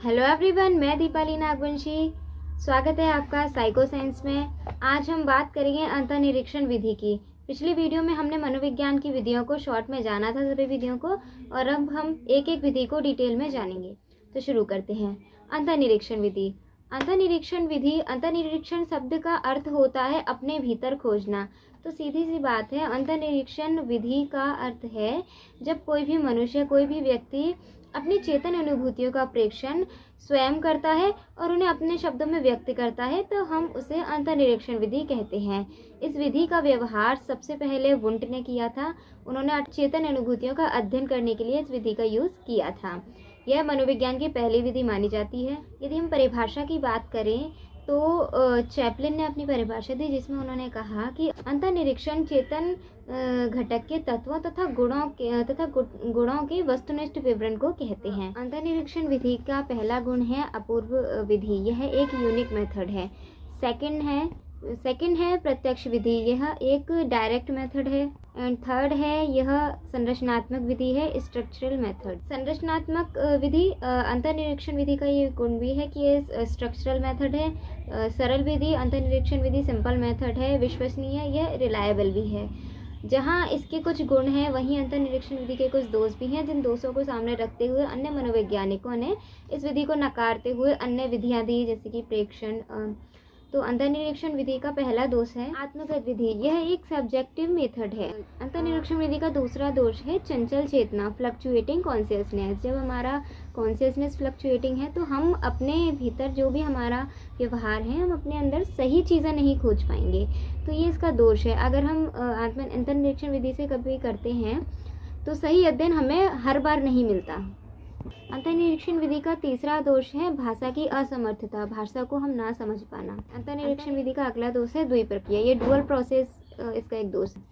Hello everyone, मैं दीपाली नागवंशी। स्वागत है आपका साइको साइंस में। आज हम बात करेंगे अंतर्निरीक्षण विधि की। पिछली वीडियो में हमने मनोविज्ञान की विधियों को शॉर्ट में जाना था, सभी विधियों को, और अब हम एक एक विधि को डिटेल में जानेंगे। तो शुरू करते हैं। अंतर्निरीक्षण विधि। अंतर्निरीक्षण विधि, अंतर्निरीक्षण शब्द का अर्थ होता है अपने भीतर खोजना। तो सीधी सी बात है, अंतर्निरीक्षण विधि का अर्थ है जब कोई भी मनुष्य, कोई भी व्यक्ति अपनी चेतन अनुभूतियों का प्रेक्षण स्वयं करता है और उन्हें अपने शब्दों में व्यक्त करता है, तो हम उसे अंतर्निरीक्षण विधि कहते हैं। इस विधि का व्यवहार सबसे पहले वुंट ने किया था। उन्होंने चेतन अनुभूतियों का अध्ययन करने के लिए इस विधि का यूज़ किया था। यह मनोविज्ञान की पहली विधि मानी जाती है। यदि हम परिभाषा की बात करें तो चैपलिन ने अपनी परिभाषा दी, जिसमें उन्होंने कहा कि अंतर्निरीक्षण चेतन घटक के तत्वों तथा गुणों के वस्तुनिष्ठ विवरण को कहते हैं। अंतर्निरीक्षण विधि का पहला गुण है अपूर्व विधि। यह एक यूनिक मेथड है। सेकंड है प्रत्यक्ष विधि। यह एक डायरेक्ट मेथड है। एंड थर्ड है यह संरचनात्मक विधि है, स्ट्रक्चरल मेथड। संरचनात्मक विधि, अंतर्निरीक्षण विधि का ये गुण भी है कि ये स्ट्रक्चरल मेथड है। सरल विधि, अंतर्निरीक्षण विधि सिंपल मेथड है, विश्वसनीय, यह रिलायबल भी है। जहाँ इसके कुछ गुण हैं, वहीं अंतर्निरीक्षण विधि के कुछ दोष भी हैं, जिन दोषों को सामने रखते हुए अन्य मनोवैज्ञानिकों ने इस विधि को नकारते हुए अन्य विधियाँ दी, जैसे कि प्रेक्षण। तो अंतर्निरीक्षण विधि का पहला दोष है आत्मगत विधि। यह एक सब्जेक्टिव मेथड है। अंतर्निरीक्षण विधि का दूसरा दोष है चंचल चेतना, फ्लक्चुएटिंग कॉन्शियसनेस। जब हमारा कॉन्शियसनेस फ्लक्चुएटिंग है तो हम अपने भीतर जो भी हमारा व्यवहार है, हम अपने अंदर सही चीज़ें नहीं खोज पाएंगे। तो ये इसका दोष है। अगर हम अंतर्निरीक्षण विधि से कभी करते हैं तो सही अध्ययन हमें हर बार नहीं मिलता। अंतर्निरीक्षण विधि का तीसरा दोष है भाषा की असमर्थता, भाषा को हम ना समझ पाना। अंतर्निरीक्षण विधि का अगला दोष है द्विप्रक्रिया, ये डुअल प्रोसेस, इसका एक दोष है।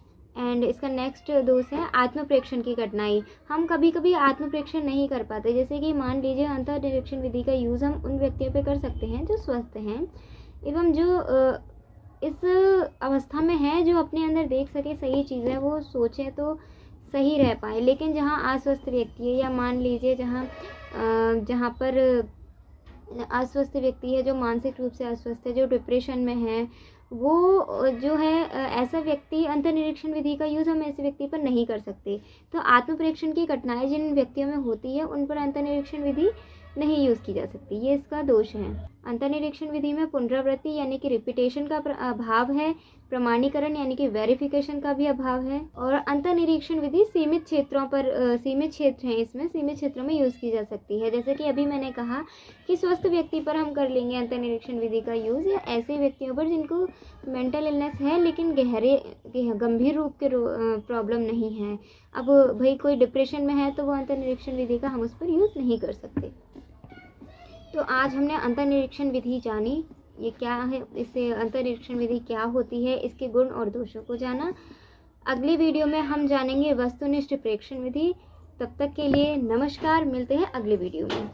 एंड इसका नेक्स्ट दोष है आत्म प्रेक्षण की कठिनाई। हम कभी कभी आत्म प्रेक्षण नहीं कर पाते। जैसे कि मान लीजिए अंतर्निरीक्षण विधि का यूज़ हम उन व्यक्तियों पे कर सकते हैं जो स्वस्थ हैं एवं जो इस अवस्था में है, जो अपने अंदर देख सके सही चीज़ें, वो सोचे तो सही रह पाए। लेकिन जहाँ अस्वस्थ व्यक्ति है, या मान लीजिए जहाँ पर अस्वस्थ व्यक्ति है, जो मानसिक रूप से अस्वस्थ है, जो डिप्रेशन में है, वो जो है ऐसा व्यक्ति, अंतर्निरीक्षण विधि का यूज़ हम ऐसे व्यक्ति पर नहीं कर सकते। तो आत्म प्रेक्षण की कठिनाई जिन व्यक्तियों में होती है, उन पर अंतर्निरीक्षण विधि नहीं यूज़ की जा सकती, ये इसका दोष है। अंतर्निरीक्षण विधि में पुनरावृत्ति यानी कि रिपीटेशन का अभाव है, प्रमाणीकरण यानी कि वेरिफिकेशन का भी अभाव है, और अंतर्निरीक्षण विधि सीमित क्षेत्रों पर, सीमित क्षेत्र हैं, इसमें सीमित क्षेत्रों में यूज़ की जा सकती है। जैसे कि अभी मैंने कहा कि स्वस्थ व्यक्ति पर हम कर लेंगे अंतर्निरीक्षण विधि का यूज़, या ऐसे व्यक्तियों पर जिनको मेंटल इलनेस है लेकिन गंभीर रूप के प्रॉब्लम नहीं है। अब भाई कोई डिप्रेशन में है तो वो अंतर्निरीक्षण विधि का हम उस पर यूज़ नहीं कर सकते। तो आज हमने अंतर्निरीक्षण विधि जानी, ये क्या है, इससे अंतर्निरीक्षण विधि क्या होती है, इसके गुण और दोषों को जाना। अगली वीडियो में हम जानेंगे वस्तुनिष्ठ प्रेक्षण विधि। तब तक के लिए नमस्कार, मिलते हैं अगले वीडियो में।